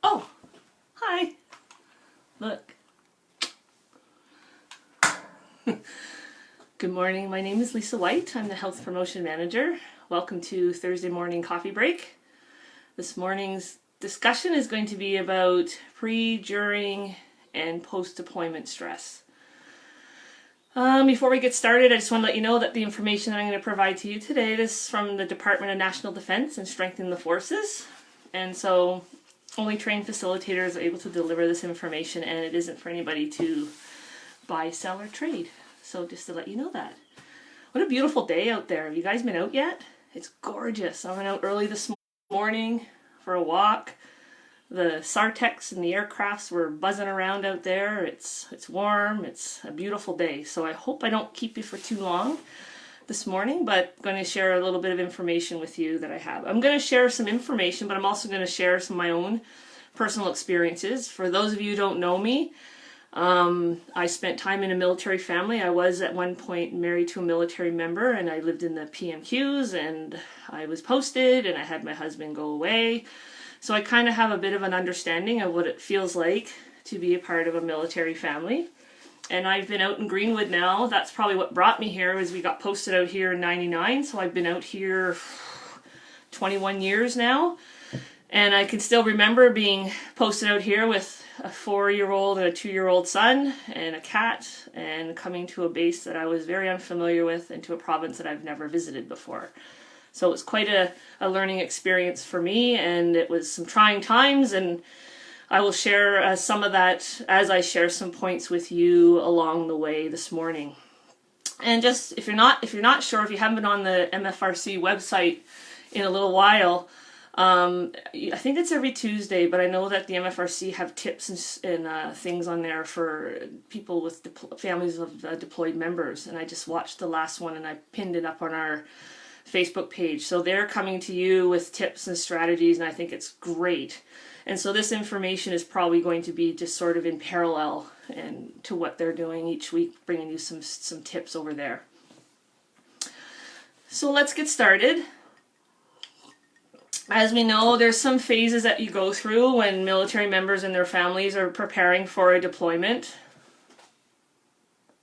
Oh, hi. Look. Good morning. My name is Lisa White. I'm the Health Promotion Manager. Welcome to Thursday morning coffee break. This morning's discussion is going to be about pre, during, and post-deployment stress. Before we get started, I just want to let you know that the information that I'm going to provide to you today is from the Department of National Defense and Strengthening the Forces. And so only trained facilitators are able to deliver this information, and it isn't for anybody to buy, sell, or trade. So just to let you know that. What a beautiful day out there. Have you guys been out yet? It's gorgeous. I went out early this morning for a walk. The Sartecs and the aircrafts were buzzing around out there. It's warm. It's a beautiful day. So I hope I don't keep you for too long this morning, but I'm going to share a little bit of information with you that I have. I'm going to share some information, but I'm also going to share some of my own personal experiences. For those of you who don't know me, I spent time in a military family. I was at one point married to a military member, and I lived in the PMQs, and I was posted, and I had my husband go away. So I kind of have a bit of an understanding of what it feels like to be a part of a military family. And I've been out in Greenwood now. That's probably what brought me here, was we got posted out here in '99. So I've been out here 21 years now. And I can still remember being posted out here with a 4-year-old and a 2-year-old son and a cat, and coming to a base that I was very unfamiliar with and to a province that I've never visited before. So it was quite a learning experience for me, and it was some trying times, and I will share some of that as I share some points with you along the way this morning. And just if you're not sure, if you haven't been on the MFRC website in a little while, I think it's every Tuesday, but I know that the MFRC have tips and things on there for people with families of deployed members. And I just watched the last one, and I pinned it up on our Facebook page. So they're coming to you with tips and strategies, and I think it's great. And so this information is probably going to be just sort of in parallel and to what they're doing each week, bringing you some tips over there. So let's get started. As we know, there's some phases that you go through when military members and their families are preparing for a deployment.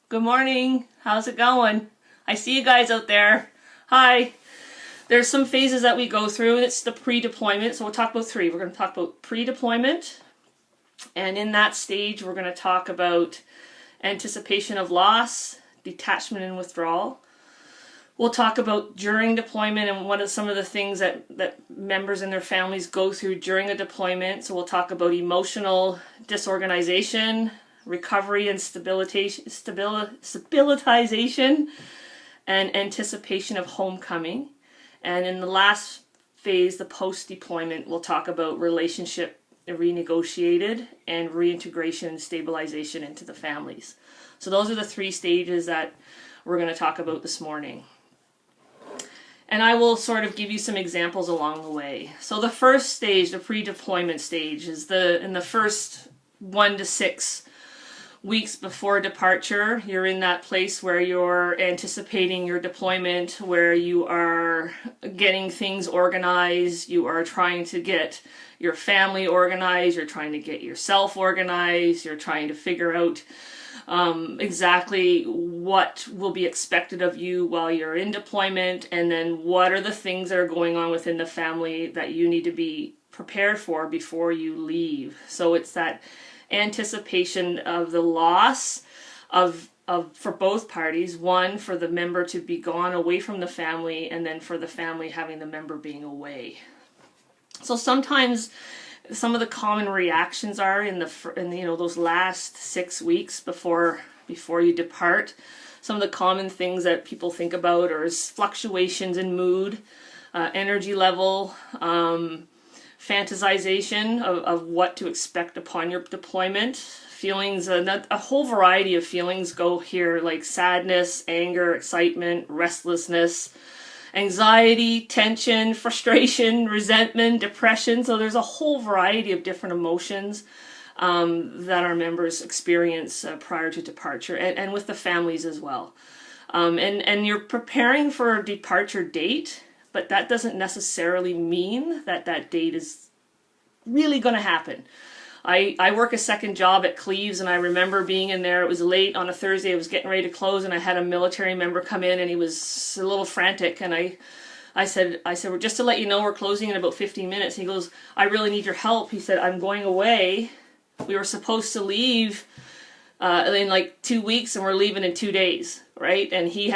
Good morning. How's it going? I see you guys out there. Hi. There's some phases that we go through, and it's the pre-deployment. So we'll talk about 3. We're going to talk about pre-deployment. And in that stage, we're going to talk about anticipation of loss, detachment and withdrawal. We'll talk about during deployment and what are some of the things that members and their families go through during a deployment. So we'll talk about emotional disorganization, recovery and stabilitization, and anticipation of homecoming. And in the last phase, the post-deployment, we'll talk about relationship renegotiated and reintegration and stabilization into the families. So those are the 3 stages that we're going to talk about this morning. And I will sort of give you some examples along the way. So the first stage, the pre-deployment stage, is in the first 1 to 6 weeks before departure. You're in that place where you're anticipating your deployment, where you are getting things organized, you are trying to get your family organized, you're trying to get yourself organized, you're trying to figure out exactly what will be expected of you while you're in deployment, and then what are the things that are going on within the family that you need to be prepared for before you leave. So it's that anticipation of the loss of for both parties, one, for the member to be gone away from the family, and then for the family having the member being away. So sometimes some of the common reactions are in those last 6 weeks before you depart. Some of the common things that people think about are fluctuations in mood, energy level, fantasization of what to expect upon your deployment. Feelings, a whole variety of feelings go here, like sadness, anger, excitement, restlessness, anxiety, tension, frustration, resentment, depression. So there's a whole variety of different emotions that our members experience prior to departure, and with the families as well. And you're preparing for a departure date, but that doesn't necessarily mean that that date is really going to happen. I work a second job at Cleves, and I remember being in there. It was late on a Thursday. I was getting ready to close, and I had a military member come in, and he was a little frantic. And I said, well, just to let you know, we're closing in about 15 minutes. He goes, I really need your help. He said, I'm going away. We were supposed to leave in like 2 weeks, and we're leaving in 2 days, right? And he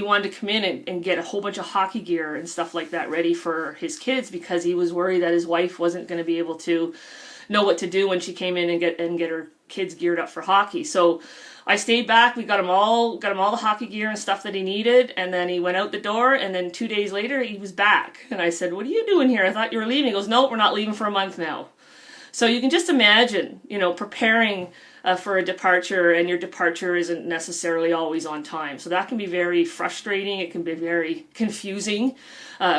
wanted to come in and get a whole bunch of hockey gear and stuff like that ready for his kids, because he was worried that his wife wasn't going to be able to know what to do when she came in and get her kids geared up for hockey. So I stayed back. We got him all the hockey gear and stuff that he needed, and then he went out the door, and then 2 days later he was back. And I said, what are you doing here? I thought you were leaving. He goes, no, we're not leaving for a month now. So you can just imagine, preparing for a departure, and your departure isn't necessarily always on time. So that can be very frustrating. It can be very confusing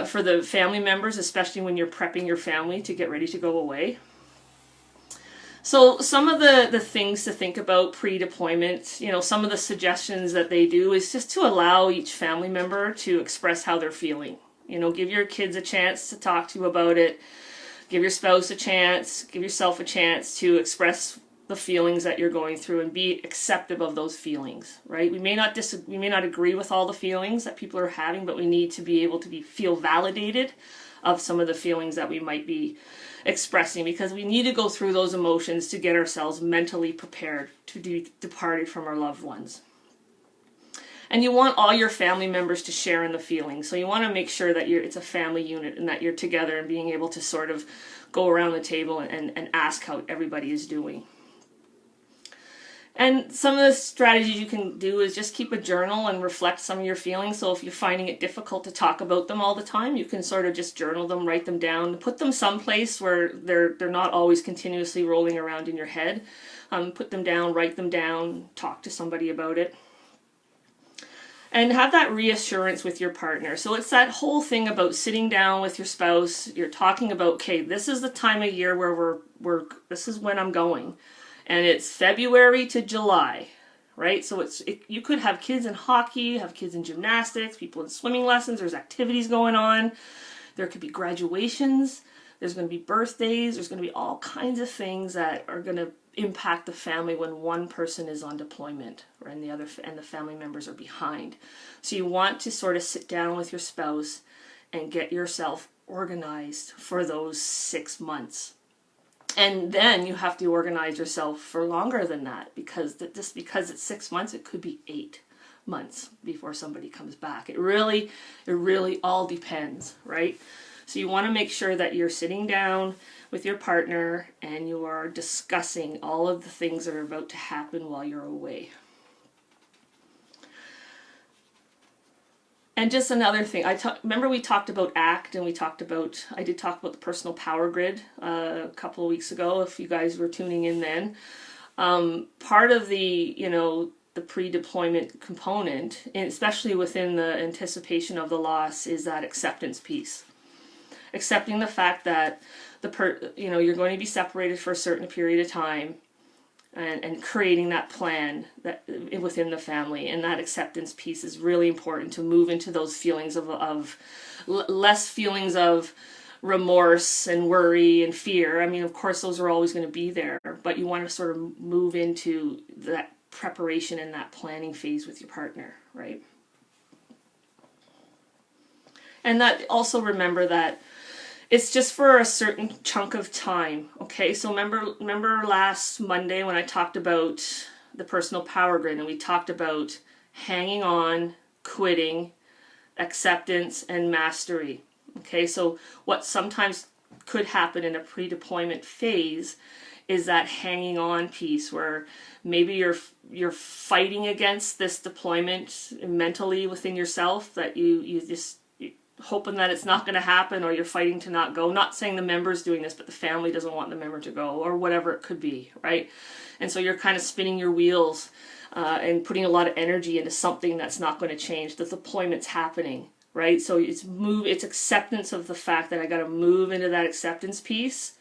for the family members, especially when you're prepping your family to get ready to go away. So some of the things to think about pre-deployment, some of the suggestions that they do is just to allow each family member to express how they're feeling. Give your kids a chance to talk to you about it. Give your spouse a chance. Give yourself a chance to express the feelings that you're going through and be acceptive of those feelings, right? We may not agree with all the feelings that people are having, but we need to be able to feel validated of some of the feelings that we might be expressing, because we need to go through those emotions to get ourselves mentally prepared to be departed from our loved ones. And you want all your family members to share in the feelings. So you want to make sure that it's a family unit and that you're together and being able to sort of go around the table and ask how everybody is doing. And some of the strategies you can do is just keep a journal and reflect some of your feelings. So if you're finding it difficult to talk about them all the time, you can sort of just journal them, write them down, put them someplace where they're not always continuously rolling around in your head. Put them down, write them down, talk to somebody about it. And have that reassurance with your partner. So it's that whole thing about sitting down with your spouse. You're talking about, okay, this is the time of year where this is when I'm going. And it's February to July, right? So you could have kids in hockey, have kids in gymnastics, people in swimming lessons. There's activities going on. There could be graduations. There's going to be birthdays. There's going to be all kinds of things that are going to impact the family when one person is on deployment, and the family members are behind. So you want to sort of sit down with your spouse and get yourself organized for those 6 months. And then you have to organize yourself for longer than that, because just because it's 6 months, it could be 8 months before somebody comes back. It really all depends, right? So you want to make sure that you're sitting down with your partner and you are discussing all of the things that are about to happen while you're away. And just another thing, remember we talked about ACT, and I did talk about the personal power grid a couple of weeks ago, if you guys were tuning in then. Part of the pre-deployment component, and especially within the anticipation of the loss, is that acceptance piece. Accepting the fact that you're going to be separated for a certain period of time, and creating that plan that within the family. And that acceptance piece is really important to move into those feelings of less feelings of remorse and worry and fear. I mean, of course, those are always going to be there, but you want to sort of move into that preparation and that planning phase with your partner, right? And that also, remember that it's just for a certain chunk of time, okay? So remember last Monday when I talked about the personal power grid, and we talked about hanging on, quitting, acceptance, and mastery, okay? So what sometimes could happen in a pre-deployment phase is that hanging on piece, where maybe you're fighting against this deployment mentally within yourself, that you just hoping that it's not going to happen, or you're fighting to not go. Not saying the member's doing this, but the family doesn't want the member to go, or whatever it could be, right? And so you're kind of spinning your wheels and putting a lot of energy into something that's not going to change. The deployment's happening, right? So it's acceptance of the fact that I got to move into that acceptance piece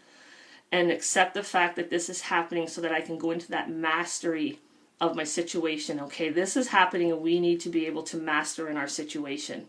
and accept the fact that this is happening, so that I can go into that mastery of my situation. Okay, this is happening and we need to be able to master in our situation,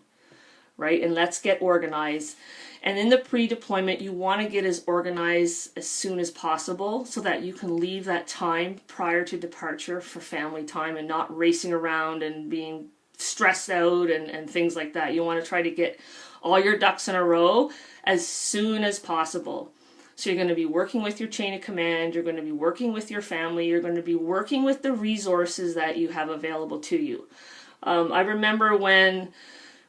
right? And let's get organized. And in the pre-deployment, you want to get as organized as soon as possible so that you can leave that time prior to departure for family time and not racing around and being stressed out and things like that. You want to try to get all your ducks in a row as soon as possible. So you're going to be working with your chain of command, you're going to be working with your family, you're going to be working with the resources that you have available to you. I remember when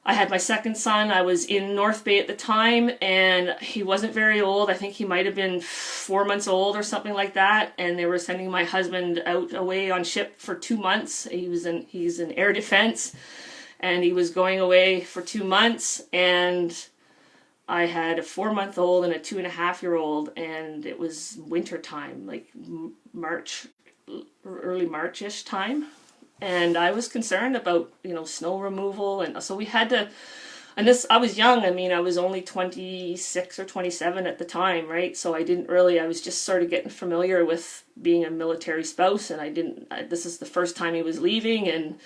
I had my second son, I was in North Bay at the time, and he wasn't very old. I think he might have been 4 months old or something like that. And they were sending my husband away on ship for 2 months. He's in air defense, and he was going away for 2 months. And I had a 4-month-old and a 2.5-year-old, and it was winter time, like March, early March-ish time. And I was concerned about, snow removal. And so we had to, and I was young. I mean, I was only 26 or 27 at the time, right? So I was just sort of getting familiar with being a military spouse. And this is the first time he was leaving, and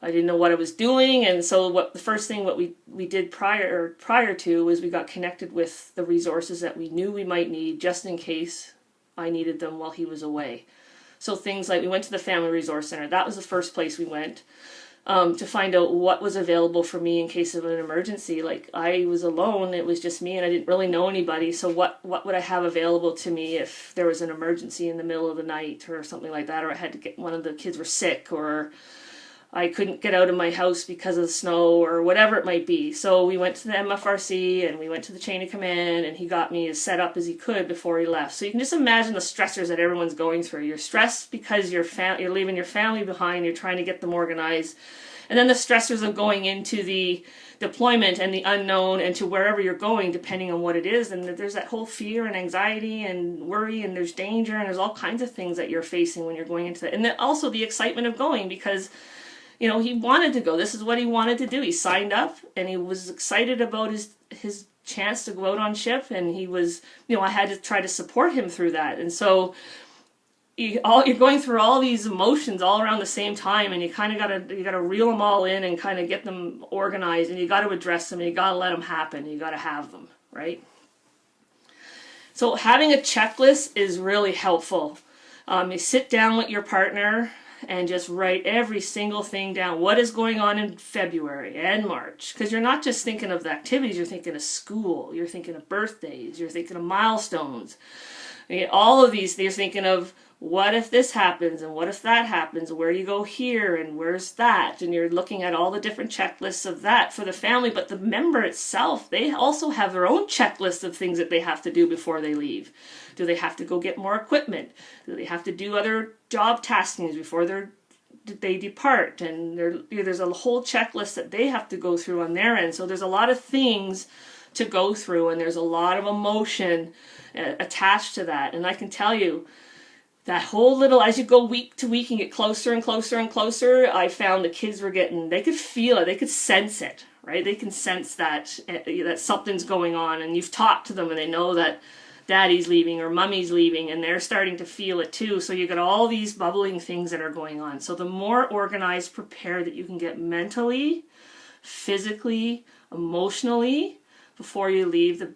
I didn't know what I was doing. And so the first thing we did prior to was we got connected with the resources that we knew we might need just in case I needed them while he was away. So things like we went to the Family Resource Center. That was the first place we went to find out what was available for me in case of an emergency. Like, I was alone. It was just me, and I didn't really know anybody. So what would I have available to me if there was an emergency in the middle of the night or something like that, or I had to get, one of the kids were sick, or I couldn't get out of my house because of the snow, or whatever it might be. So we went to the MFRC, and we went to the chain of command, and he got me as set up as he could before he left. So you can just imagine the stressors that everyone's going through. You're stressed because you're leaving your family behind, you're trying to get them organized. And then the stressors of going into the deployment and the unknown and to wherever you're going, depending on what it is. And there's that whole fear and anxiety and worry, and there's danger, and there's all kinds of things that you're facing when you're going into that. And then also the excitement of going, because he wanted to go. This is what he wanted to do. He signed up, and he was excited about his chance to go out on ship, and he was, I had to try to support him through that. And so you're going through all these emotions all around the same time, and you kind of gotta reel them all in and kind of get them organized, and you got to address them, and you got to let them happen. You got to have them, right? So having a checklist is really helpful. You sit down with your partner and just write every single thing down. What is going on in February and March? Because you're not just thinking of the activities, you're thinking of school, you're thinking of birthdays, you're thinking of milestones. All of these, you're thinking of what if this happens, and what if that happens, where do you go here, and where's that? And you're looking at all the different checklists of that for the family, but the member itself, they also have their own checklist of things that they have to do before they leave. Do they have to go get more equipment? Do they have to do other job taskings before they depart? And there's a whole checklist that they have to go through on their end. So there's a lot of things to go through, and there's a lot of emotion attached to that. And I can tell you, that whole little, as you go week to week and get closer and closer and closer, I found the kids were they could feel it, they could sense it, right? They can sense that something's going on, and you've talked to them, and they know that daddy's leaving or mummy's leaving, and they're starting to feel it too. So you got all these bubbling things that are going on. So the more organized, prepared that you can get mentally, physically, emotionally before you leave, the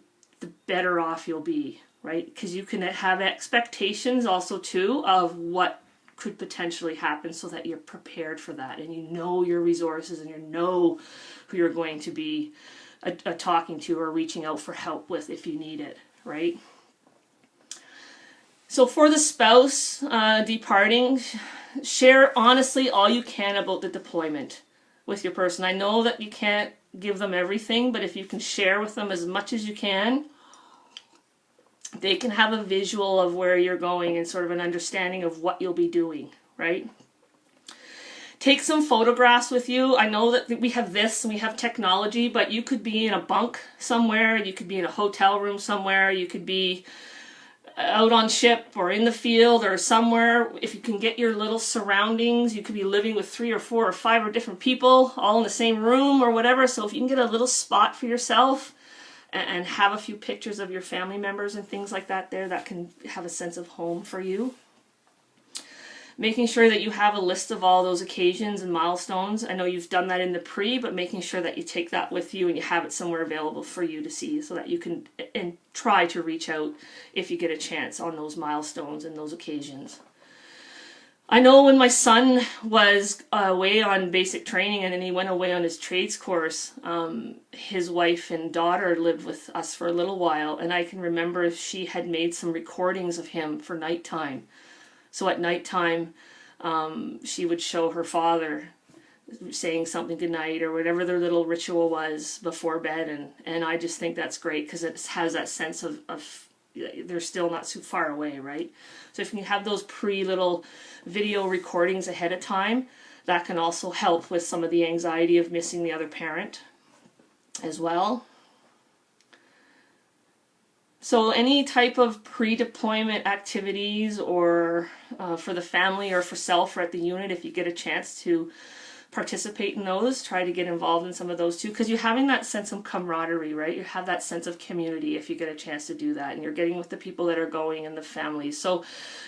better off you'll be, right? Because you can have expectations also too of what could potentially happen, so that you're prepared for that, and you know your resources, and you know who you're going to be talking to or reaching out for help with if you need it, right? So for the spouse departing, share honestly all you can about the deployment with your person. I know that you can't give them everything, but if you can share with them as much as you can, they can have a visual of where you're going and sort of an understanding of what you'll be doing, right? Take some photographs with you. I know that we have this and we have technology, but you could be in a bunk somewhere, you could be in a hotel room somewhere, you could be out on ship or in the field or somewhere. If you can get your little surroundings, you could be living with 3 or 4 or 5 or different people all in the same room or whatever. So if you can get a little spot for yourself and have a few pictures of your family members and things like that there, that can have a sense of home for you. making sure that you have a list of all those occasions and milestones. I know you've done that in the pre, but making sure that you take that with you and you have it somewhere available for you to see so that you can and try to reach out if you get a chance on those milestones and those occasions. I know when my son was away on basic training and then he went away on his trades course, his wife and daughter lived with us for a little while, and I can remember she had made some recordings of him for nighttime. So at nighttime, she would show her father saying something goodnight or whatever their little ritual was before bed, and I just think that's great because it has that sense of they're still not too far away, right? So if you can have those little video recordings ahead of time, that can also help with some of the anxiety of missing the other parent as well. So any type of pre-deployment activities or for the family or for self or at the unit, if you get a chance to participate in those, try to get involved in some of those too, because you're having that sense of camaraderie, right? You have that sense of community if you get a chance to do that, and you're getting with the people that are going and the families. So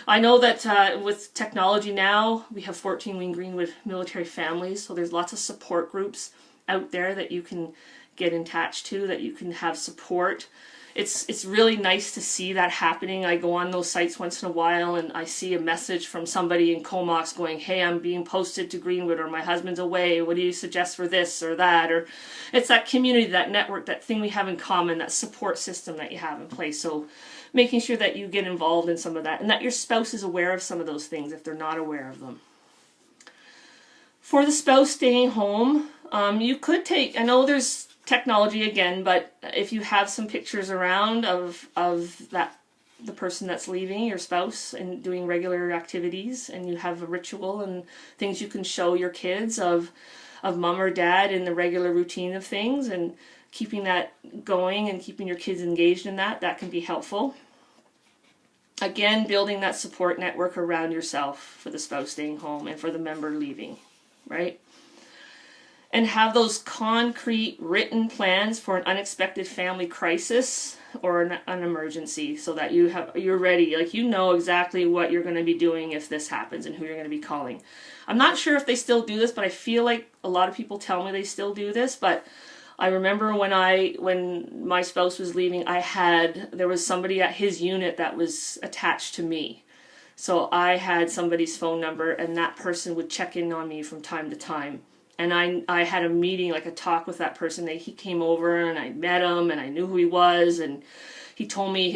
I know that with technology now, we have 14 Wing Greenwood military families, so there's lots of support groups out there that you can get attached to, that you can have support. It's really nice to see that happening. I go on those sites once in a while and I see a message from somebody in Comox going, hey, I'm being posted to Greenwood, or my husband's away. What do you suggest for this or that? Or it's that community, that network, that thing we have in common, that support system that you have in place. So making sure that you get involved in some of that and that your spouse is aware of some of those things if they're not aware of them. For the spouse staying home, you could take, I know there's technology again, but if you have some pictures around of that the person that's leaving, your spouse, and doing regular activities, and you have a ritual and things you can show your kids of mom or dad in the regular routine of things, and keeping that going and keeping your kids engaged in that can be helpful. Again, building that support network around yourself for the spouse staying home and for the member leaving, right? And have those concrete written plans for an unexpected family crisis or an emergency, so that you're ready, like you know exactly what you're going to be doing if this happens and who you're going to be calling. I'm not sure if they still do this, but I feel like a lot of people tell me they still do this. But I remember when my spouse was leaving, there was somebody at his unit that was attached to me. So I had somebody's phone number, and that person would check in on me from time to time. And I had a meeting, like a talk with that person. He came over and I met him and I knew who he was, and he told me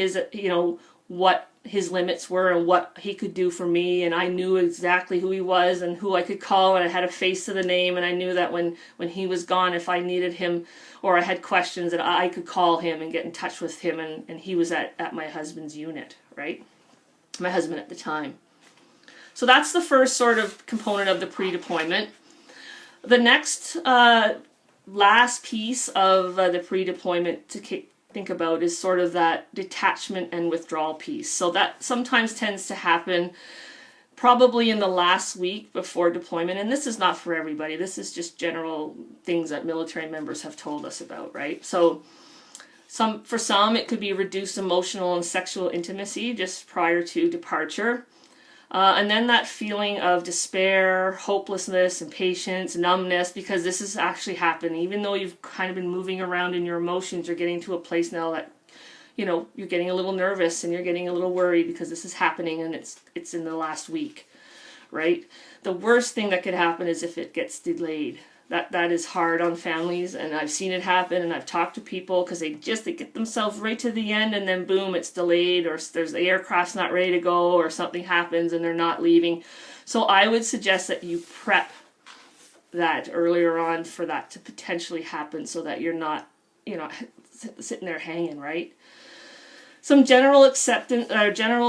what his limits were and what he could do for me, and I knew exactly who he was and who I could call, and I had a face to the name, and I knew that when he was gone, if I needed him or I had questions, that I could call him and get in touch with him, and he was at my husband's unit, right? My husband at the time. So that's the first sort of component of the pre-deployment. The next last piece of the pre-deployment to think about is sort of that detachment and withdrawal piece. So that sometimes tends to happen probably in the last week before deployment. And this is not for everybody. This is just general things that military members have told us about, right? So for some, it could be reduced emotional and sexual intimacy just prior to departure. And then that feeling of despair, hopelessness, impatience, numbness, because this is actually happening. Even though you've kind of been moving around in your emotions, you're getting to a place now that, you're getting a little nervous and you're getting a little worried because this is happening and it's in the last week, right? The worst thing that could happen is if it gets delayed. That is hard on families, and I've seen it happen, and I've talked to people because they get themselves right to the end, and then boom, it's delayed, or there's the aircraft's not ready to go, or something happens and they're not leaving. So I would suggest that you prep that earlier on for that to potentially happen, so that you're not, sitting there hanging, right? Some general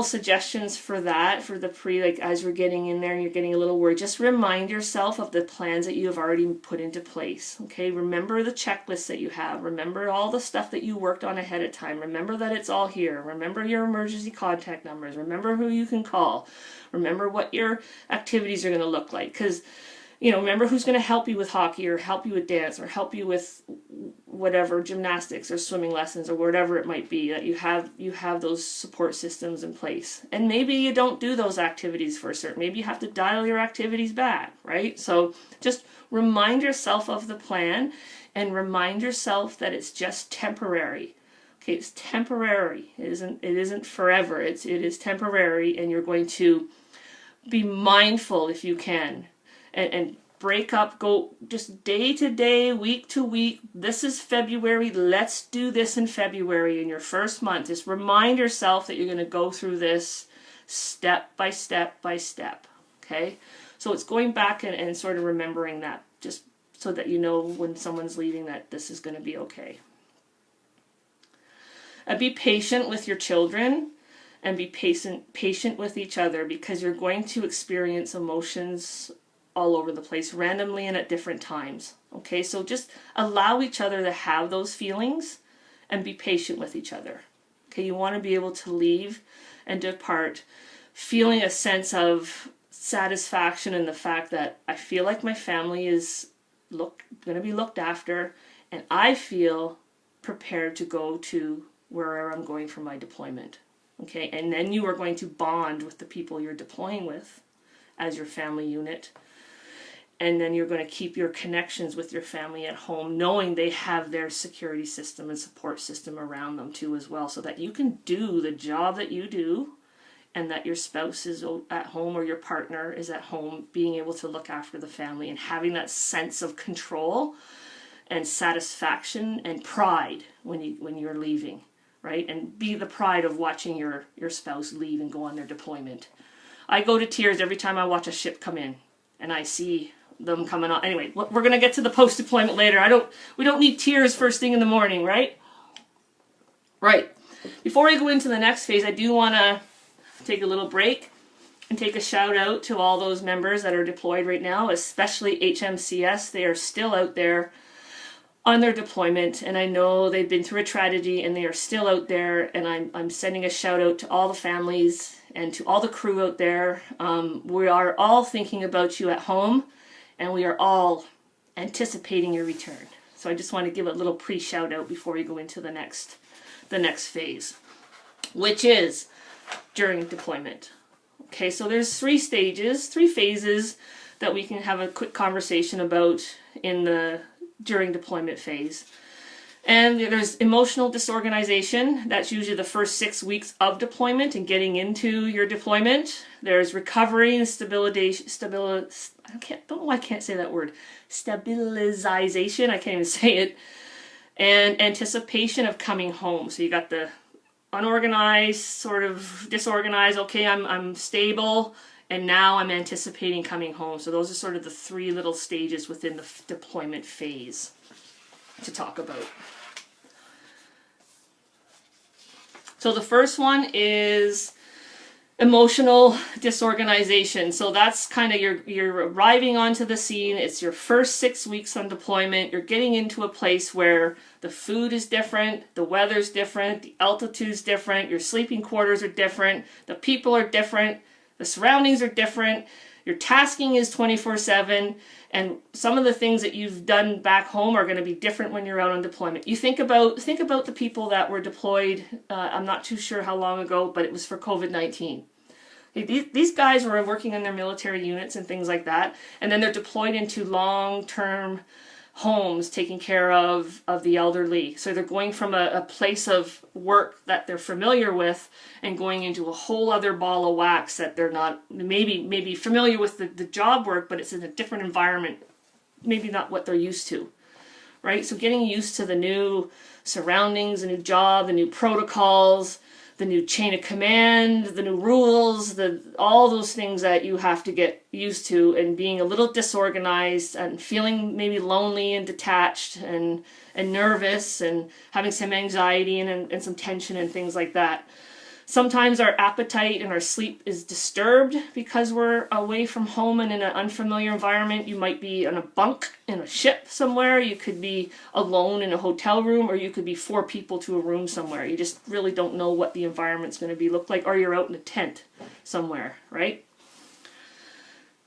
suggestions for that, for the as you're getting in there and you're getting a little worried, just remind yourself of the plans that you have already put into place. Okay, remember the checklist that you have. Remember all the stuff that you worked on ahead of time. Remember that it's all here. Remember your emergency contact numbers. Remember who you can call. Remember what your activities are going to look like. Because remember who's going to help you with hockey or help you with dance or help you with whatever, gymnastics or swimming lessons or whatever it might be, that you have those support systems in place. And maybe you don't do those activities for a certain, maybe you have to dial your activities back, right? So just remind yourself of the plan and remind yourself that it's just temporary. Okay, it's temporary. It isn't forever. It is temporary, and you're going to be mindful if you can. And break up, go just day to day, week to week. This is February. Let's do this in February in your first month. Just remind yourself that you're going to go through this step by step by step. Okay? So it's going back and sort of remembering that, just so that you know when someone's leaving that this is going to be okay. And be patient with your children and be patient with each other, because you're going to experience emotions all over the place, randomly and at different times. Okay, so just allow each other to have those feelings and be patient with each other. Okay, you want to be able to leave and depart feeling a sense of satisfaction in the fact that I feel like my family is going to be looked after, and I feel prepared to go to wherever I'm going for my deployment. Okay, and then you are going to bond with the people you're deploying with as your family unit. And then you're going to keep your connections with your family at home, knowing they have their security system and support system around them too as well, so that you can do the job that you do, and that your spouse is at home or your partner is at home, being able to look after the family and having that sense of control and satisfaction and pride when you're leaving, right? And be the pride of watching your spouse leave and go on their deployment. I go to tears every time I watch a ship come in and I see them coming on. Anyway, we're going to get to the post-deployment later. We don't need tears first thing in the morning, right? Right. Before I go into the next phase, I do want to take a little break and take a shout out to all those members that are deployed right now, especially HMCS. They are still out there on their deployment, and I know they've been through a tragedy and they are still out there, and I'm sending a shout out to all the families and to all the crew out there. We are all thinking about you at home, and we are all anticipating your return. So I just want to give a little pre-shout out before we go into the next phase, which is during deployment. Okay, so there's 3 phases that we can have a quick conversation about in the during deployment phase. And there's emotional disorganization. That's usually the first 6 weeks of deployment and getting into your deployment. There's recovery and stabilization. Don't know why I can't say that word. Stabilization. I can't even say it. And anticipation of coming home. So you got the unorganized, sort of disorganized. Okay, I'm stable, and now I'm anticipating coming home. So those are sort of the 3 little stages within the deployment phase to talk about. So the first one is emotional disorganization. So that's kind of you're arriving onto the scene. It's your first 6 weeks on deployment. You're getting into a place where the food is different, the weather's different, the altitude's different, your sleeping quarters are different, the people are different, the surroundings are different, your tasking is 24/7, and some of the things that you've done back home are going to be different when you're out on deployment. You think about the people that were deployed, I'm not too sure how long ago, but it was for COVID-19. These guys were working in their military units and things like that, and then they're deployed into long-term homes taking care of the elderly. So they're going from a place of work that they're familiar with and going into a whole other ball of wax that they're not maybe familiar with the job work, but it's in a different environment, maybe not what they're used to, right? So getting used to the new surroundings, the new job, the new protocols, the new chain of command, the new rules, all those things that you have to get used to, and being a little disorganized and feeling maybe lonely and detached and nervous and having some anxiety and some tension and things like that. Sometimes our appetite and our sleep is disturbed because we're away from home and in an unfamiliar environment. You might be in a bunk in a ship somewhere. You could be alone in a hotel room, or you could be 4 people to a room somewhere. You just really don't know what the environment's going to look like, or you're out in a tent somewhere, right?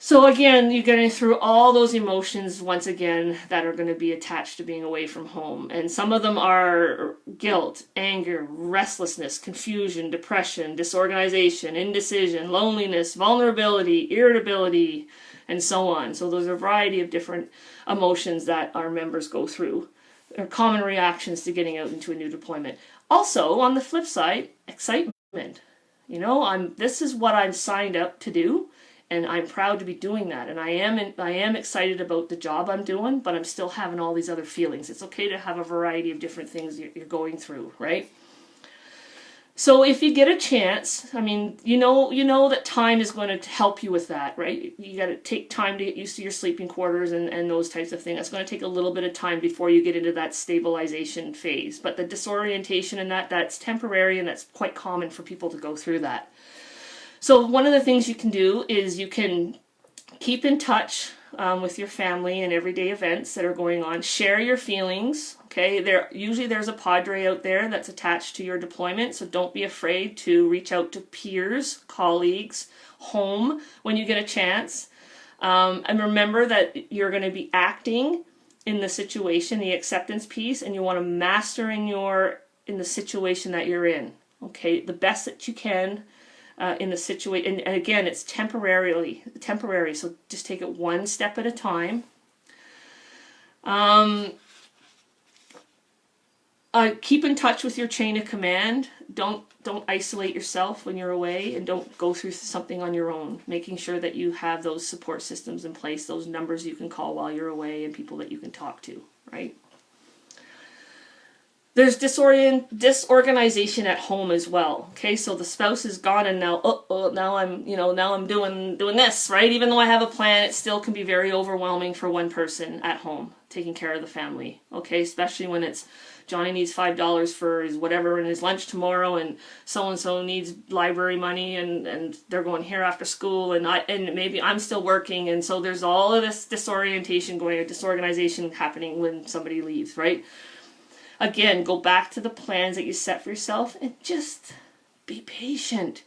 So again, you're getting through all those emotions once again that are going to be attached to being away from home. And some of them are guilt, anger, restlessness, confusion, depression, disorganization, indecision, loneliness, vulnerability, irritability, and so on. So there's a variety of different emotions that our members go through. They're common reactions to getting out into a new deployment. Also, on the flip side, excitement. You know, this is what I'm signed up to do. And I'm proud to be doing that. And I am excited about the job I'm doing, but I'm still having all these other feelings. It's okay to have a variety of different things you're going through, right? So if you get a chance, I mean, you know that time is going to help you with that, right? You got to take time to get used to your sleeping quarters and those types of things. That's going to take a little bit of time before you get into that stabilization phase. But the disorientation and that's temporary, and that's quite common for people to go through that. So one of the things you can do is you can keep in touch with your family and everyday events that are going on. Share your feelings. Okay, there's a padre out there that's attached to your deployment, so don't be afraid to reach out to peers, colleagues, home when you get a chance. And remember that you're going to be acting in the situation, the acceptance piece, and you want to master in the situation that you're in. Okay, the best that you can. In the situation, and again, it's temporary, so just take it one step at a time. Keep in touch with your chain of command. Don't isolate yourself when you're away, and don't go through something on your own. Making sure that you have those support systems in place, those numbers you can call while you're away, and people that you can talk to, right? There's disorganization at home as well. Okay, so the spouse is gone, and now I'm doing this, right? Even though I have a plan, it still can be very overwhelming for one person at home taking care of the family. Okay, especially when it's Johnny needs $5 for his whatever in his lunch tomorrow, and so needs library money, and they're going here after school, and maybe I'm still working, and so there's all of this disorganization happening when somebody leaves, right? Again, go back to the plans that you set for yourself and just be patient.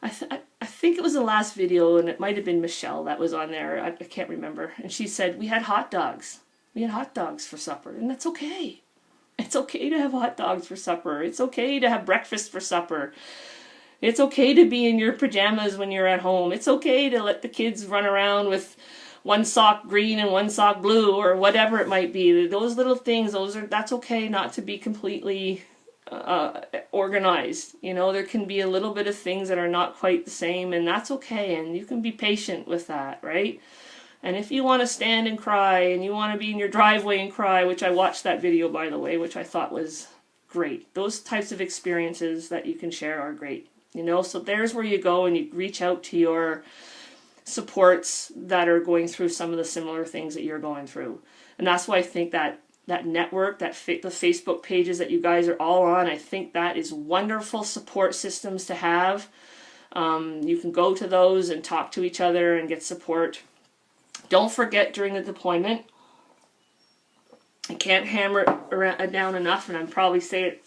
I think it was the last video, and it might have been Michelle that was on there. I can't remember. And she said, we had hot dogs. We had hot dogs for supper, and that's okay. It's okay to have hot dogs for supper. It's okay to have breakfast for supper. It's okay to be in your pajamas when you're at home. It's okay to let the kids run around with one sock green and one sock blue, or whatever it might be. Those little things, that's okay not to be completely organized. You know, there can be a little bit of things that are not quite the same, and that's okay, and you can be patient with that, right? And if you want to stand and cry, and you want to be in your driveway and cry, which I watched that video, by the way, which I thought was great. Those types of experiences that you can share are great. You know, so there's where you go and you reach out to your supports that are going through some of the similar things that you're going through. And that's why I think that network, the Facebook pages that you guys are all on, I think that is wonderful support systems to have. You can go to those and talk to each other and get support. Don't forget during the deployment, I can't hammer it down enough, and I probably say it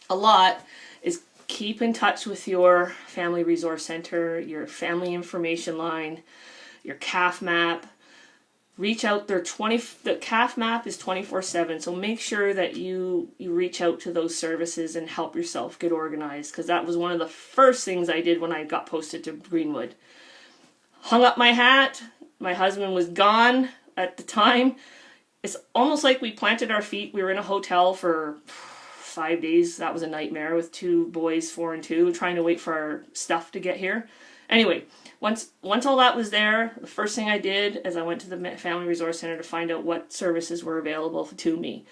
a lot, is keep in touch with your family resource center, your family information line, your CAF map. Reach out. The CAF map is 24/7, so make sure that you reach out to those services and help yourself get organized, because that was one of the first things I did when I got posted to Greenwood. Hung up my hat. My husband was gone at the time. It's almost like we planted our feet. We were in a hotel for 5 days. That was a nightmare with two boys, 4 and 2, trying to wait for our stuff to get here. Anyway, once all that was there, the first thing I did is I went to the Family Resource Center to find out what services were available to me.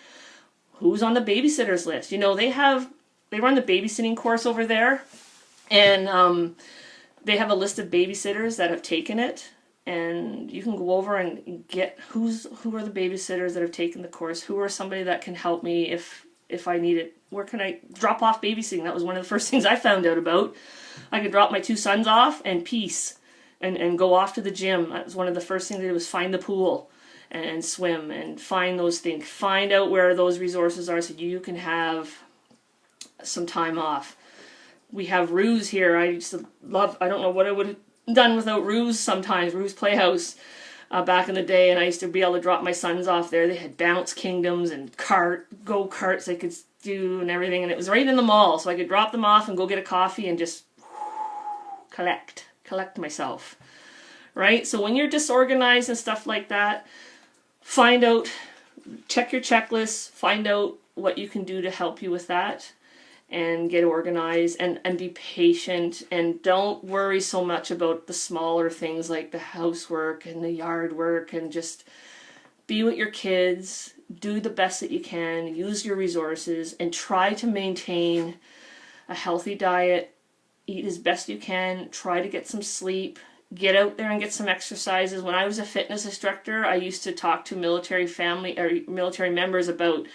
Who's on the babysitters list? You know, they run the babysitting course over there, and they have a list of babysitters that have taken it. And you can go over and get who are the babysitters that have taken the course, who are somebody that can help me if I need it. Where can I drop off babysitting? That was one of the first things I found out about. I could drop my 2 sons off and peace and go off to the gym. That was one of the first things I did, was find the pool and swim and find those things. Find out where those resources are so you can have some time off. We have Ruse here. I don't know what I would done without Rue's sometimes, Rue's Playhouse. Back in the day, and I used to be able to drop my sons off there. They had bounce kingdoms and go-karts they could do and everything, and it was right in the mall, so I could drop them off and go get a coffee and just collect myself, right? So when you're disorganized and stuff like that, check your checklist, find out what you can do to help you with that, and get organized, and be patient, and don't worry so much about the smaller things like the housework and the yard work, and just be with your kids, do the best that you can, use your resources, and try to maintain a healthy diet, eat as best you can, try to get some sleep, get out there and get some exercises. When I was a fitness instructor, I used to talk to military members about,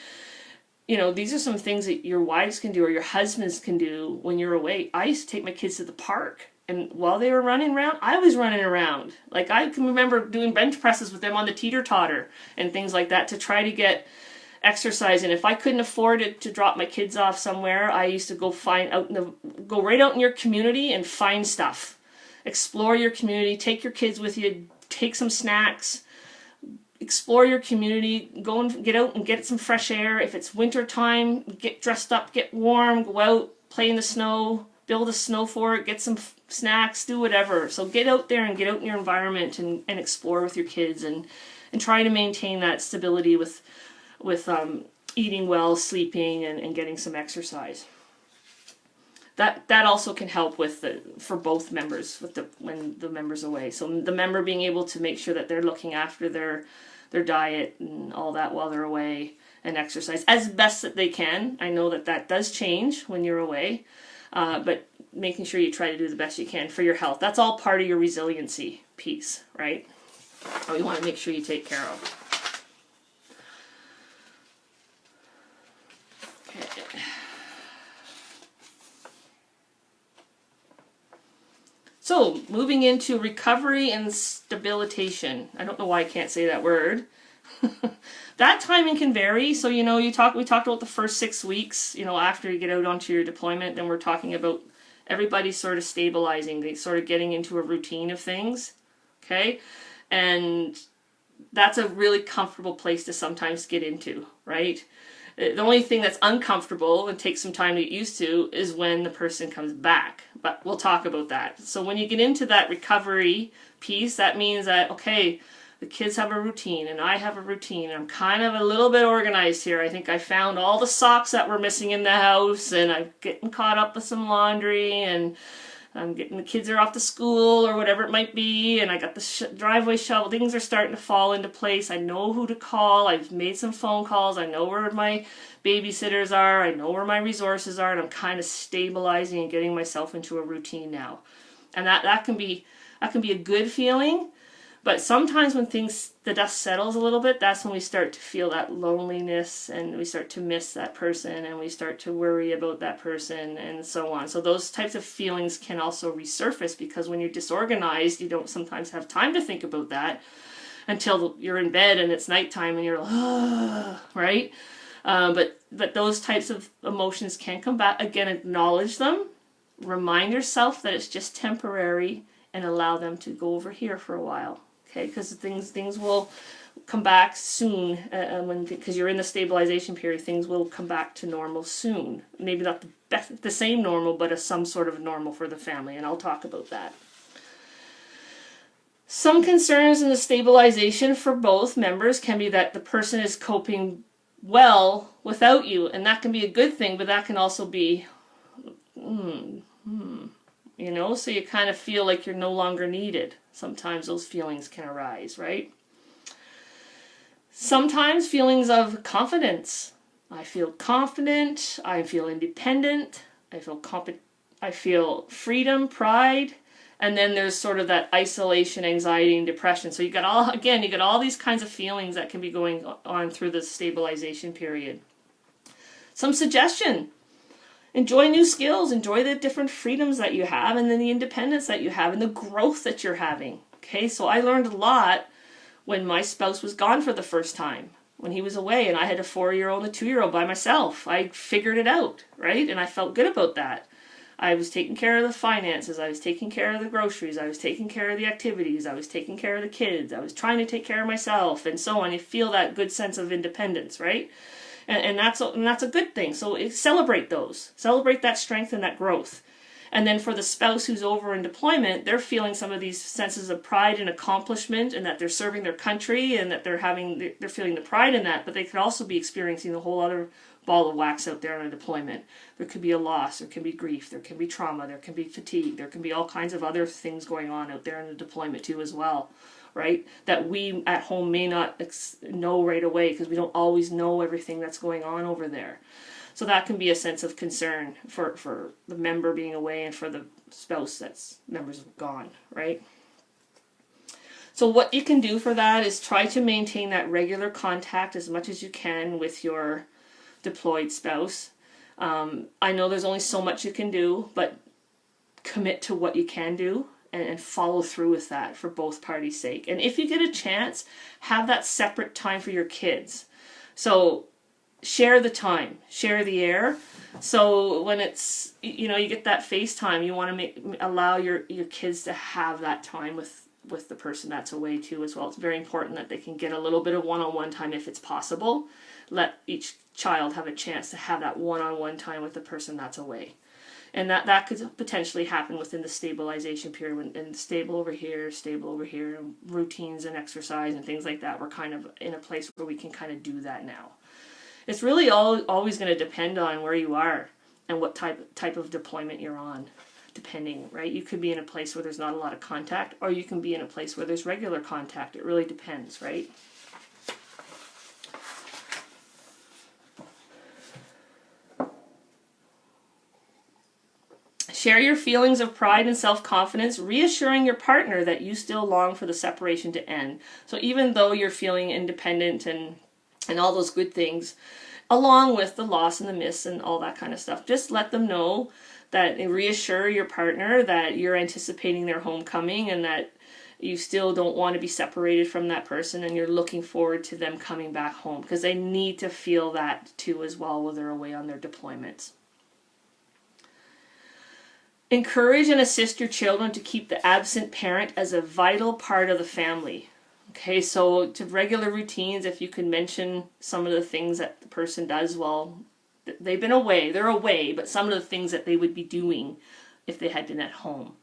these are some things that your wives can do or your husbands can do when you're away. I used to take my kids to the park, and while they were running around, I was running around. Like, I can remember doing bench presses with them on the teeter-totter and things like that to try to get exercise. And if I couldn't afford it to drop my kids off somewhere, I used to go go right out in your community and find stuff. Explore your community, take your kids with you, take some snacks, explore your community, go and get out and get some fresh air. If it's winter time, get dressed up, get warm, go out, play in the snow, build a snow fort, get some snacks, do whatever. So get out there and get out in your environment and explore with your kids, and try to maintain that stability with eating well, sleeping, and getting some exercise. That also can help for both members when the member's away. So the member being able to make sure that they're looking after their diet and all that while they're away, and exercise as best that they can. I know that does change when you're away, but making sure you try to do the best you can for your health. That's all part of your resiliency piece, right? You want to make sure you take care of. Okay. So, moving into recovery and stabilitation. I don't know why I can't say that word. That timing can vary. So, we talked about the first 6 weeks, after you get out onto your deployment. Then we're talking about everybody sort of stabilizing, sort of getting into a routine of things. Okay? And that's a really comfortable place to sometimes get into, right? The only thing that's uncomfortable and takes some time to get used to is when the person comes back. But we'll talk about that. So when you get into that recovery piece, that means that, okay, the kids have a routine and I have a routine. I'm kind of a little bit organized here. I think I found all the socks that were missing in the house, and I'm getting caught up with some laundry, and I'm getting the kids are off to school or whatever it might be, and I got the driveway shovel. Things are starting to fall into place. I know who to call. I've made some phone calls. I know where my babysitters are. I know where my resources are, and I'm kind of stabilizing and getting myself into a routine now. And that can be a good feeling. But sometimes when the dust settles a little bit, that's when we start to feel that loneliness, and we start to miss that person, and we start to worry about that person, and so on. So those types of feelings can also resurface, because when you're disorganized, you don't sometimes have time to think about that until you're in bed and it's nighttime and you're like, right? But those types of emotions can come back. Again, acknowledge them, remind yourself that it's just temporary, and allow them to go over here for a while. Okay, because things will come back soon, because you're in the stabilization period. Things will come back to normal soon. Maybe not the same normal, but some sort of normal for the family, and I'll talk about that. Some concerns in the stabilization for both members can be that the person is coping well without you, and that can be a good thing, but that can also be, so you kind of feel like you're no longer needed. Sometimes those feelings can arise, right? Sometimes feelings of confidence. I feel confident, I feel independent, I feel freedom, pride, and then there's sort of that isolation, anxiety, and depression. So you got all these kinds of feelings that can be going on through the stabilization period. Some suggestion. Enjoy new skills, enjoy the different freedoms that you have, and then the independence that you have, and the growth that you're having. Okay, so I learned a lot when my spouse was gone for the first time, when he was away, and I had a 4-year-old and a 2-year-old by myself. I figured it out, right? And I felt good about that. I was taking care of the finances, I was taking care of the groceries, I was taking care of the activities, I was taking care of the kids, I was trying to take care of myself, and so on. You feel that good sense of independence, right? And that's a good thing. So celebrate those. Celebrate that strength and that growth. And then for the spouse who's over in deployment, they're feeling some of these senses of pride and accomplishment, and that they're serving their country, and that they're feeling the pride in that. But they could also be experiencing the whole other ball of wax out there on a deployment. There could be a loss, there can be grief, there can be trauma, there can be fatigue, there can be all kinds of other things going on out there in the deployment too as well, right? That we at home may not know right away, because we don't always know everything that's going on over there. So that can be a sense of concern for the member being away, and for the spouse that's members gone, right? So what you can do for that is try to maintain that regular contact as much as you can with your deployed spouse. I know there's only so much you can do, but commit to what you can do and follow through with that for both parties' sake. And if you get a chance, have that separate time for your kids. So share the time, share the air. So when it's, you get that FaceTime, you want to allow your kids to have that time with the person that's away too as well. It's very important that they can get a little bit of one-on-one time if it's possible. Let each child have a chance to have that one-on-one time with the person that's away. And that could potentially happen within the stabilization period, and stable over here, and routines and exercise and things like that. We're kind of in a place where we can kind of do that now. It's really always going to depend on where you are and what type of deployment you're on, depending, right? You could be in a place where there's not a lot of contact, or you can be in a place where there's regular contact. It really depends, right? Share your feelings of pride and self-confidence, reassuring your partner that you still long for the separation to end. So even though you're feeling independent and all those good things, along with the loss and the miss and all that kind of stuff, just let them know that, and reassure your partner that you're anticipating their homecoming, and that you still don't want to be separated from that person, and you're looking forward to them coming back home, because they need to feel that too as well while they're away on their deployments. Encourage and assist your children to keep the absent parent as a vital part of the family. Okay, so to regular routines, if you can mention some of the things that the person does while they've been away, they're away, but some of the things that they would be doing if they had been at home.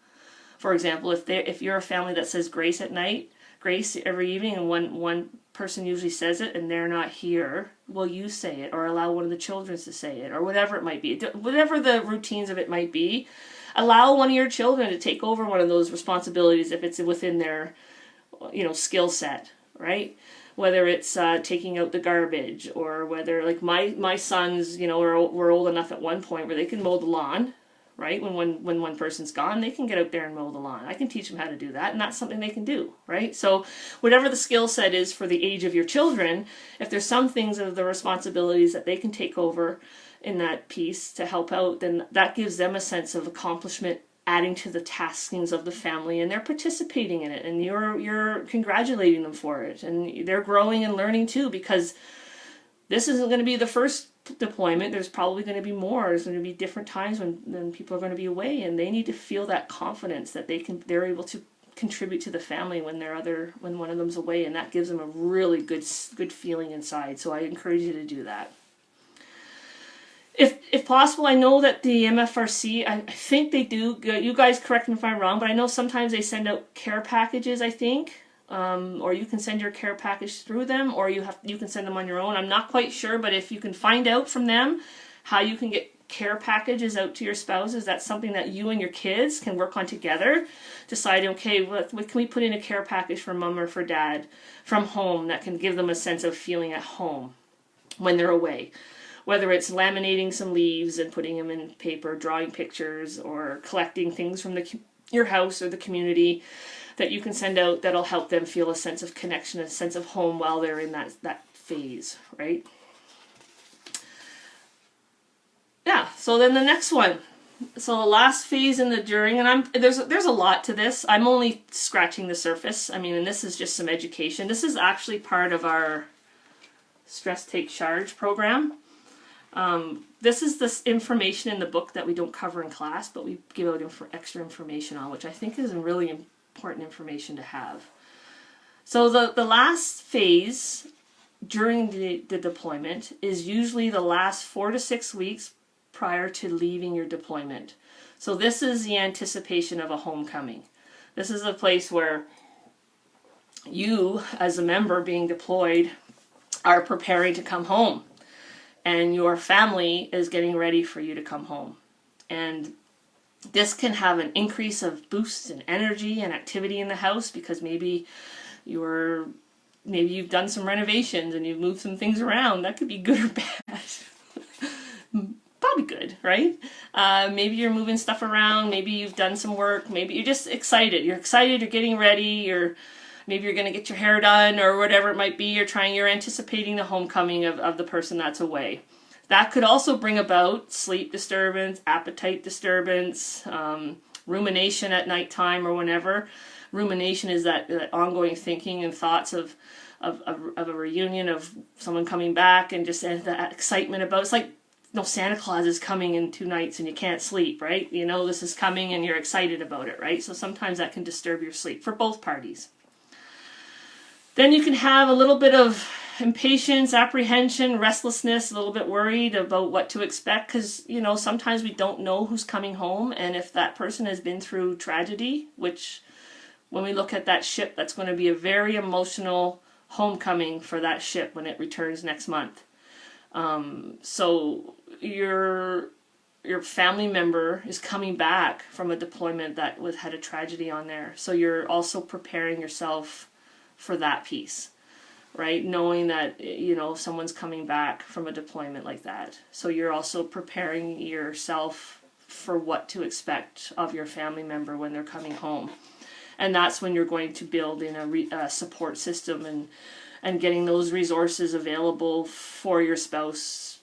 For example, if you're a family that says grace at night, grace every evening, and one person usually says it and they're not here, well, you say it, or allow one of the children to say it, or whatever it might be. Whatever the routines of it might be, allow one of your children to take over one of those responsibilities if it's within their skill set, right? Whether it's taking out the garbage, or whether, like my sons, were old enough at one point where they can mow the lawn, right? When one person's gone, they can get out there and mow the lawn. I can teach them how to do that, and that's something they can do, right? So whatever the skill set is for the age of your children, if there's some things of the responsibilities that they can take over in that piece to help out, then that gives them a sense of accomplishment, adding to the taskings of the family, and they're participating in it, and you're congratulating them for it, and they're growing and learning too, because this isn't going to be the first deployment. There's probably going to be more. There's going to be different times when people are going to be away, and they need to feel that confidence that they're able to contribute to the family when one of them's away, and that gives them a really good feeling inside. So I encourage you to do that. If possible, I know that the MFRC, I think they do, you guys correct me if I'm wrong, but I know sometimes they send out care packages, I think, or you can send your care package through them, or you can send them on your own. I'm not quite sure, but if you can find out from them how you can get care packages out to your spouses, that's something that you and your kids can work on together, deciding, okay, what can we put in a care package for mom or for dad from home that can give them a sense of feeling at home when they're away. Whether it's laminating some leaves and putting them in paper, drawing pictures, or collecting things from your house or the community that you can send out that'll help them feel a sense of connection, a sense of home while they're in that phase, right? Yeah, so then the next one. So the last phase in the during, and there's a lot to this. I'm only scratching the surface. I mean, and this is just some education. This is actually part of our Stress Take Charge program. This is this information in the book that we don't cover in class, but we give out extra information on, which I think is really important information to have. So the last phase during the deployment is usually the last 4 to 6 weeks prior to leaving your deployment. So this is the anticipation of a homecoming. This is a place where you, as a member being deployed, are preparing to come home. And your family is getting ready for you to come home. And this can have an increase of boosts and energy and activity in the house, because maybe you've done some renovations and you've moved some things around. That could be good or bad. Probably good, right? Maybe you're moving stuff around. Maybe you've done some work. Maybe you're just excited. You're getting ready. Maybe you're going to get your hair done or whatever it might be. You're anticipating the homecoming of the person that's away. That could also bring about sleep disturbance, appetite disturbance, rumination at nighttime or whenever. Rumination is that ongoing thinking and thoughts of a reunion, of someone coming back, and just that excitement about, it's like, Santa Claus is coming in 2 nights and you can't sleep, right? This is coming and you're excited about it, right? So sometimes that can disturb your sleep for both parties. Then you can have a little bit of impatience, apprehension, restlessness, a little bit worried about what to expect, because, sometimes we don't know who's coming home, and if that person has been through tragedy, which when we look at that ship, that's going to be a very emotional homecoming for that ship when it returns next month. So your family member is coming back from a deployment that had a tragedy on there. So you're also preparing yourself for that piece, right? Knowing that, someone's coming back from a deployment like that. So you're also preparing yourself for what to expect of your family member when they're coming home. And that's when you're going to build in a support system and getting those resources available for your spouse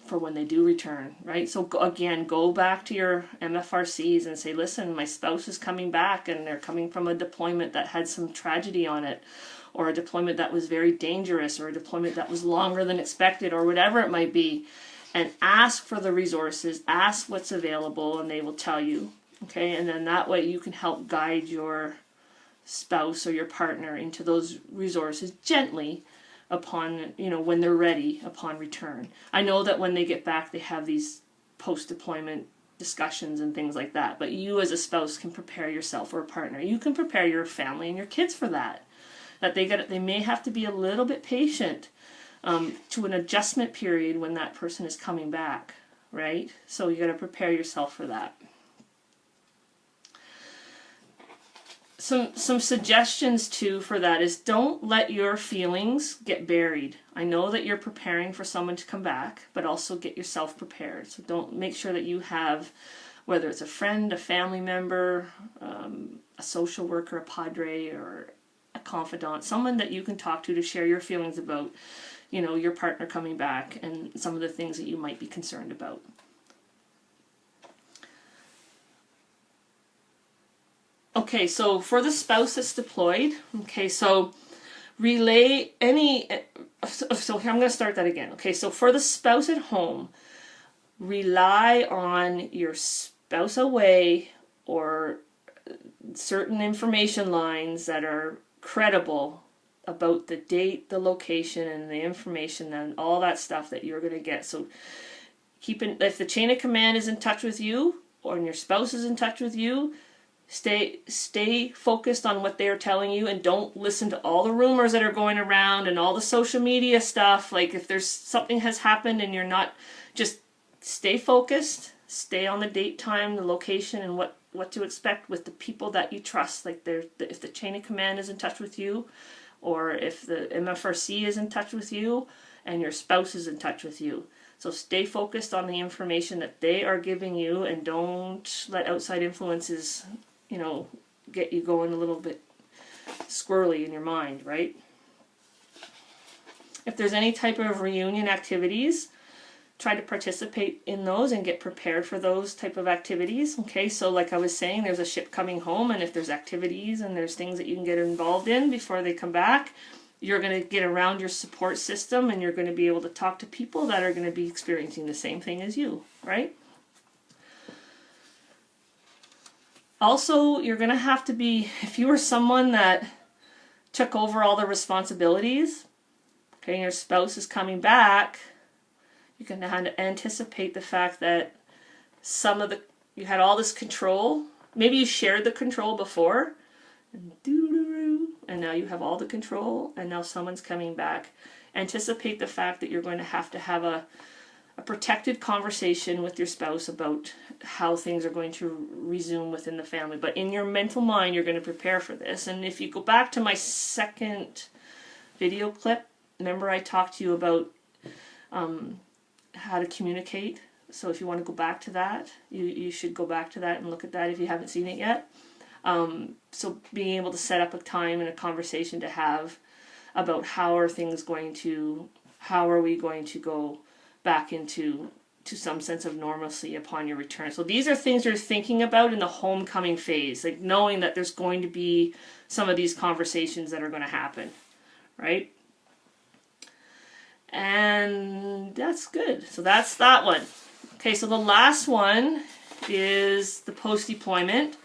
for when they do return, right? So go back to your MFRCs and say, listen, my spouse is coming back and they're coming from a deployment that had some tragedy on it, or a deployment that was very dangerous, or a deployment that was longer than expected, or whatever it might be. And ask for the resources, ask what's available, and they will tell you, okay? And then that way you can help guide your spouse or your partner into those resources gently upon, when they're ready upon return. I know that when they get back, they have these post-deployment discussions and things like that, but you as a spouse can prepare yourself, or a partner. You can prepare your family and your kids for that. That they may have to be a little bit patient to an adjustment period when that person is coming back, right? So you got to prepare yourself for that. Some suggestions too for that is, don't let your feelings get buried. I know that you're preparing for someone to come back, but also get yourself prepared. So make sure that you have, whether it's a friend, a family member, a social worker, a padre, or a confidant, someone that you can talk to share your feelings about, your partner coming back and some of the things that you might be concerned about. Okay, so for the spouse that's deployed, so relay any, so here I'm going to start that again. Okay, so for the spouse at home, rely on your spouse away or certain information lines that are credible about the date, the location, and the information and all that stuff that you're going to get. So if the chain of command is in touch with you, or your spouse is in touch with you, stay focused on what they're telling you, and don't listen to all the rumors that are going around and all the social media stuff. Like, if there's something has happened and you're not, just stay focused, stay on the date, time, the location, and what to expect with the people that you trust. Like, if the chain of command is in touch with you, or if the MFRC is in touch with you, and your spouse is in touch with you. So stay focused on the information that they are giving you, and don't let outside influences get you going a little bit squirrely in your mind, right? If there's any type of reunion activities, try to participate in those and get prepared for those type of activities. Okay, so like I was saying, there's a ship coming home, and if there's activities and there's things that you can get involved in before they come back, you're going to get around your support system, and you're going to be able to talk to people that are going to be experiencing the same thing as you, right? Also, you're going to have to be, if you were someone that took over all the responsibilities, okay, and your spouse is coming back, you can anticipate the fact that you had all this control. Maybe you shared the control before, and now you have all the control, and now someone's coming back. Anticipate the fact that you're going to have a protected conversation with your spouse about how things are going to resume within the family. But in your mental mind, you're going to prepare for this. And if you go back to my second video clip, remember I talked to you about how to communicate. So if you want to go back to that, you should go back to that and look at that if you haven't seen it yet. So being able to set up a time and a conversation to have about how are we going to go back into some sense of normalcy upon your return. So these are things you're thinking about in the homecoming phase, like knowing that there's going to be some of these conversations that are going to happen, right? And that's good. So that's that one. Okay, so the last one is the post-deployment.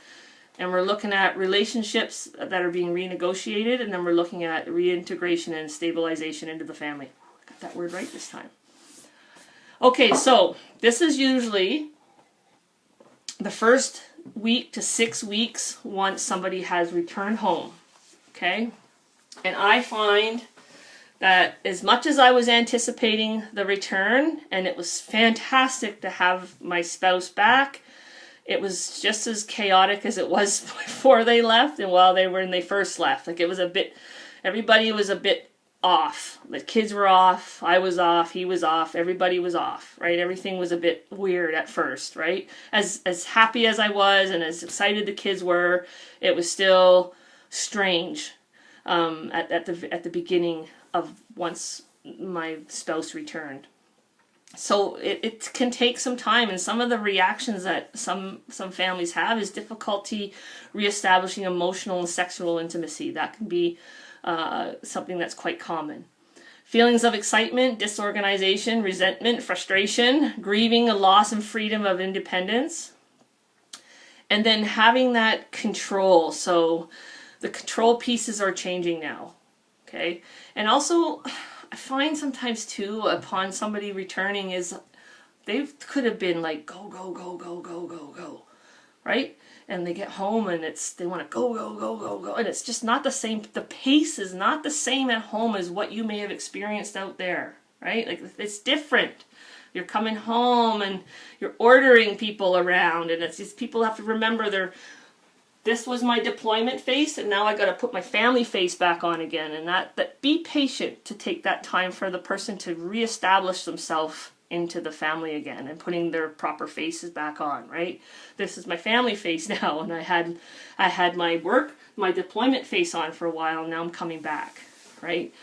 And we're looking at relationships that are being renegotiated, and then we're looking at reintegration and stabilization into the family. I got that word right this time. Okay, so this is usually the first week to 6 weeks once somebody has returned home. Okay? And I find that as much as I was anticipating the return, and it was fantastic to have my spouse back, it was just as chaotic as it was before they left and when they first left. Like, it was everybody was a bit off. The kids were off, I was off, he was off, everybody was off, right? Everything was a bit weird at first, right? As happy as I was and as excited the kids were, it was still strange at the beginning of once my spouse returned. So it can take some time, and some of the reactions that some families have is difficulty reestablishing emotional and sexual intimacy. That can be something that's quite common. Feelings of excitement, disorganization, resentment, frustration, grieving a loss and freedom of independence, and then having that control. So the control pieces are changing now, okay? And also, I find sometimes too, upon somebody returning, is they could have been like, go, go, go, go, go, go, go, right? And they get home and they want to go, go, go, go, go. And it's just not the same. The pace is not the same at home as what you may have experienced out there, right? Like, it's different. You're coming home and you're ordering people around, and it's just, people have to remember this was my deployment face, and now I got to put my family face back on again. And that be patient to take that time for the person to reestablish themselves into the family again and putting their proper faces back on, right? This is my family face now, and I had my deployment face on for a while, and now I'm coming back, right?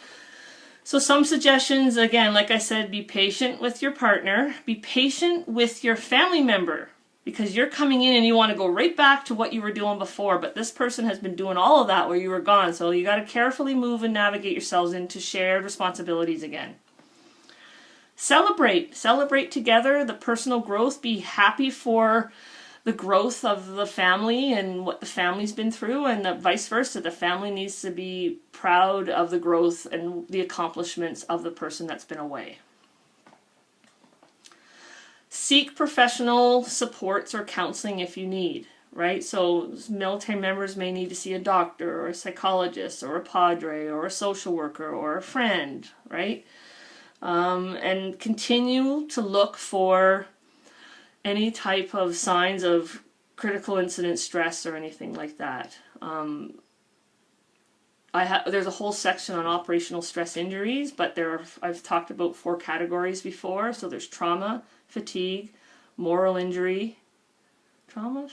So some suggestions, again, like I said, be patient with your partner, be patient with your family member, because you're coming in and you want to go right back to what you were doing before, but this person has been doing all of that while you were gone. So you got to carefully move and navigate yourselves into shared responsibilities again. Celebrate together the personal growth. Be happy for the growth of the family and what the family's been through, and the vice versa. The family needs to be proud of the growth and the accomplishments of the person that's been away. Seek professional supports or counseling if you need, right? So military members may need to see a doctor or a psychologist or a padre or a social worker or a friend, right? And continue to look for any type of signs of critical incident stress or anything like that. There's a whole section on operational stress injuries, but I've talked about 4 categories before. So there's trauma, fatigue, moral injury, and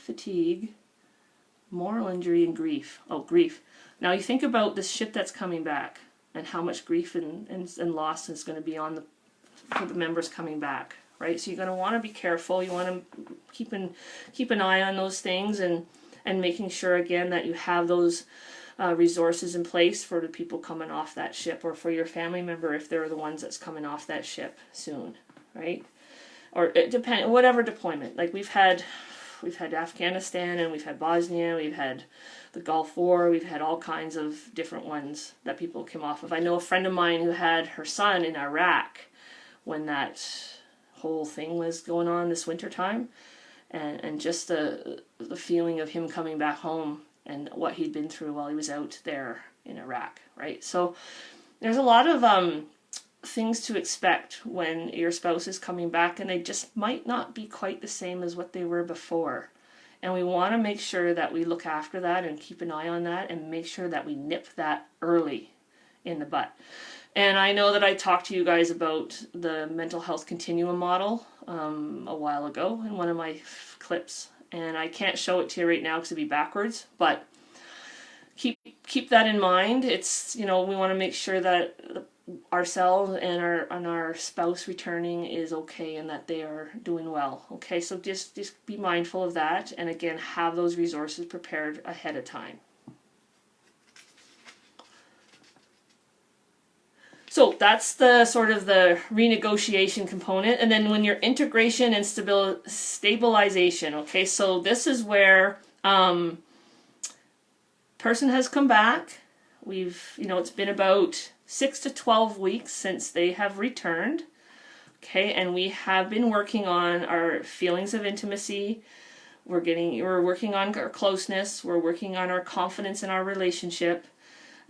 grief. Oh, grief. Now you think about this ship that's coming back and how much grief and loss is going to be for the members coming back, right? So you're going to want to be careful. You want to keep an eye on those things and making sure, again, that you have those resources in place for the people coming off that ship, or for your family member if they're the ones that's coming off that ship soon, right? Or it depends, whatever deployment. Like we've had Afghanistan, and we've had Bosnia, we've had the Gulf War, we've had all kinds of different ones that people came off of. I know a friend of mine who had her son in Iraq when that whole thing was going on this winter time, and just the feeling of him coming back home and what he'd been through while he was out there in Iraq, right? So there's a lot of things to expect when your spouse is coming back, and they just might not be quite the same as what they were before. And we want to make sure that we look after that and keep an eye on that and make sure that we nip that early in the butt. And I know that I talked to you guys about the mental health continuum model a while ago in one of my clips, and I can't show it to you right now because it'd be backwards, but keep that in mind. It's, we want to make sure that ourselves and our spouse returning is okay and that they are doing well. Okay, so just be mindful of that, and again, have those resources prepared ahead of time. So that's the sort of the renegotiation component. And then when your integration and stabilization, okay, so this is where person has come back. It's been about 6 to 12 weeks since they have returned. Okay, and we have been working on our feelings of intimacy. We're working on our closeness. We're working on our confidence in our relationship.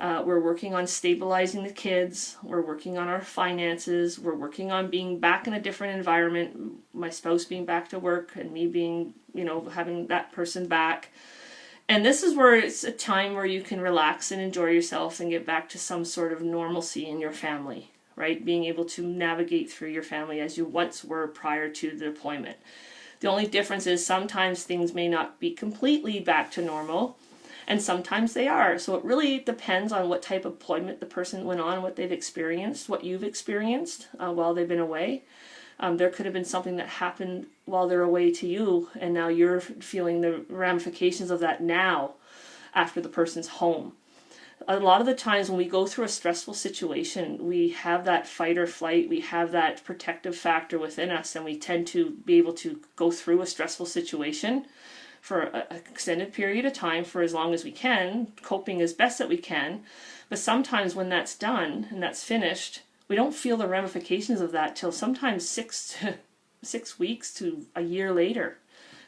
We're working on stabilizing the kids. We're working on our finances. We're working on being back in a different environment. My spouse being back to work and me being, having that person back. And this is where it's a time where you can relax and enjoy yourself and get back to some sort of normalcy in your family, right? Being able to navigate through your family as you once were prior to the deployment. The only difference is sometimes things may not be completely back to normal, and sometimes they are. So it really depends on what type of deployment the person went on, what they've experienced, what you've experienced while they've been away. There could have been something that happened while they're away to you, and now you're feeling the ramifications of that now after the person's home. A lot of the times when we go through a stressful situation, we have that fight or flight, we have that protective factor within us, and we tend to be able to go through a stressful situation for an extended period of time for as long as we can, coping as best that we can. But sometimes when that's done and that's finished, we don't feel the ramifications of that till sometimes 6 weeks to a year later.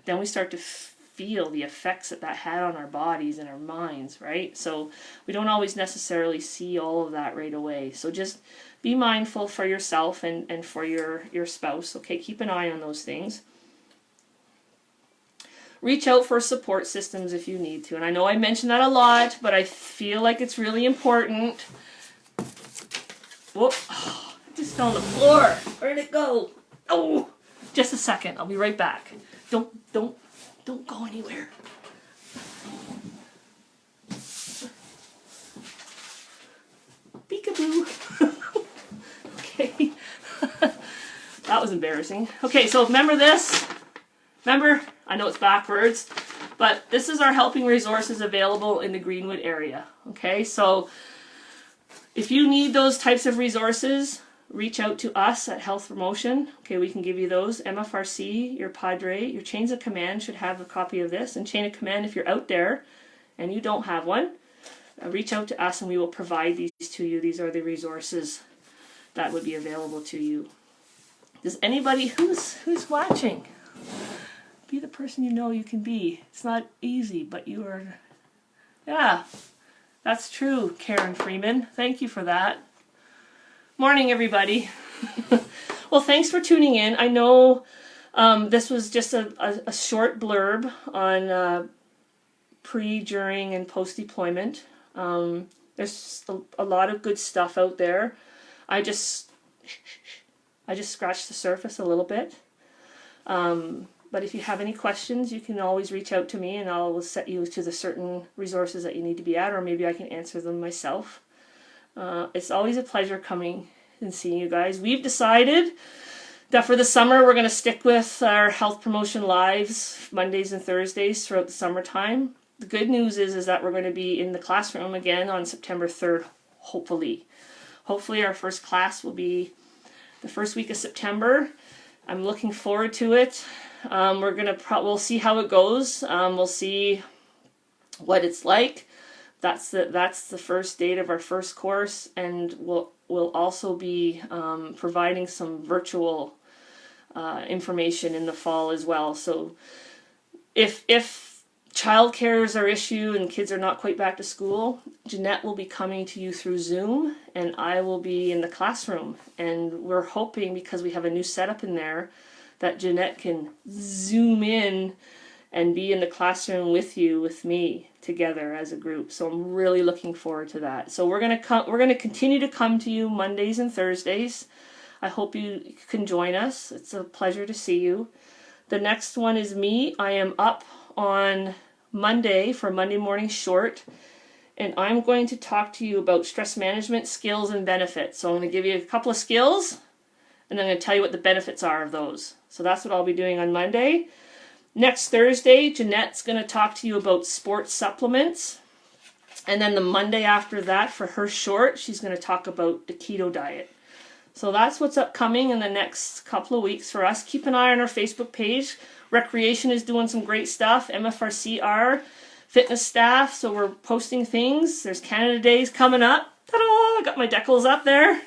Then we start to feel the effects that had on our bodies and our minds, right? So we don't always necessarily see all of that right away. So just be mindful for yourself and for your spouse. Okay, keep an eye on those things. Reach out for support systems if you need to. And I know I mention that a lot, but I feel like it's really important. Whoop, oh, it just fell on the floor. Where'd it go? Oh, just a second. I'll be right back. Don't go anywhere. Peekaboo. Okay. That was embarrassing. Okay, so remember this. Remember, I know it's backwards, but this is our helping resources available in the Greenwood area. Okay, so if you need those types of resources, reach out to us at Health Promotion. Okay, we can give you those. MFRC, your Padre, your Chains of Command should have a copy of this. And Chain of Command, if you're out there and you don't have one, reach out to us and we will provide these to you. These are the resources that would be available to you. Does anybody who's watching? Be the person you know you can be. It's not easy, but you are. Yeah, that's true, Karen Freeman. Thank you for that. Morning, everybody. Well, thanks for tuning in. I know this was just a short blurb on pre, during, and post-deployment. There's a lot of good stuff out there. I just scratched the surface a little bit. But if you have any questions, you can always reach out to me and I'll set you to the certain resources that you need to be at, or maybe I can answer them myself. It's always a pleasure coming and seeing you guys. We've decided that for the summer we're going to stick with our Health Promotion Lives Mondays and Thursdays throughout the summertime. the good news is that we're going to be in the classroom again on September 3rd, hopefully. Hopefully our first class will be the first week of September. I'm looking forward to it. We'll see how it goes. We'll see what it's like. That's the first date of our first course, and we'll also be providing some virtual information in the fall as well. So if childcare is our issue and kids are not quite back to school, Jeanette will be coming to you through Zoom, and I will be in the classroom. And we're hoping, because we have a new setup in there, that Jeanette can zoom in and be in the classroom with you, with me, together as a group. So I'm really looking forward to that. So we're gonna continue to come to you Mondays and Thursdays. I hope you can join us. It's a pleasure to see you. The next one is me. I am up on Monday for Monday Morning Short, and I'm going to talk to you about stress management skills and benefits. So I'm going to give you a couple of skills, and then I'm going to tell you what the benefits are of those. So that's what I'll be doing on Monday. Next Thursday, Jeanette's going to talk to you about sports supplements. And then the Monday after that, for her short, she's going to talk about the keto diet. So that's what's upcoming in the next couple of weeks for us. Keep an eye on our Facebook page. Recreation is doing some great stuff. MFRCR, fitness staff. So we're posting things. There's Canada Days coming up. Ta-da! I got my decals up there.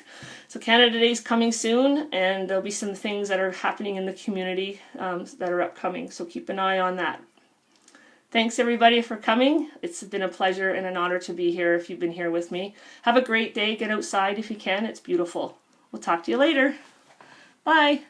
So Canada Day is coming soon, and there'll be some things that are happening in the community that are upcoming. So keep an eye on that. Thanks everybody for coming. It's been a pleasure and an honor to be here if you've been here with me. Have a great day. Get outside if you can. It's beautiful. We'll talk to you later. Bye.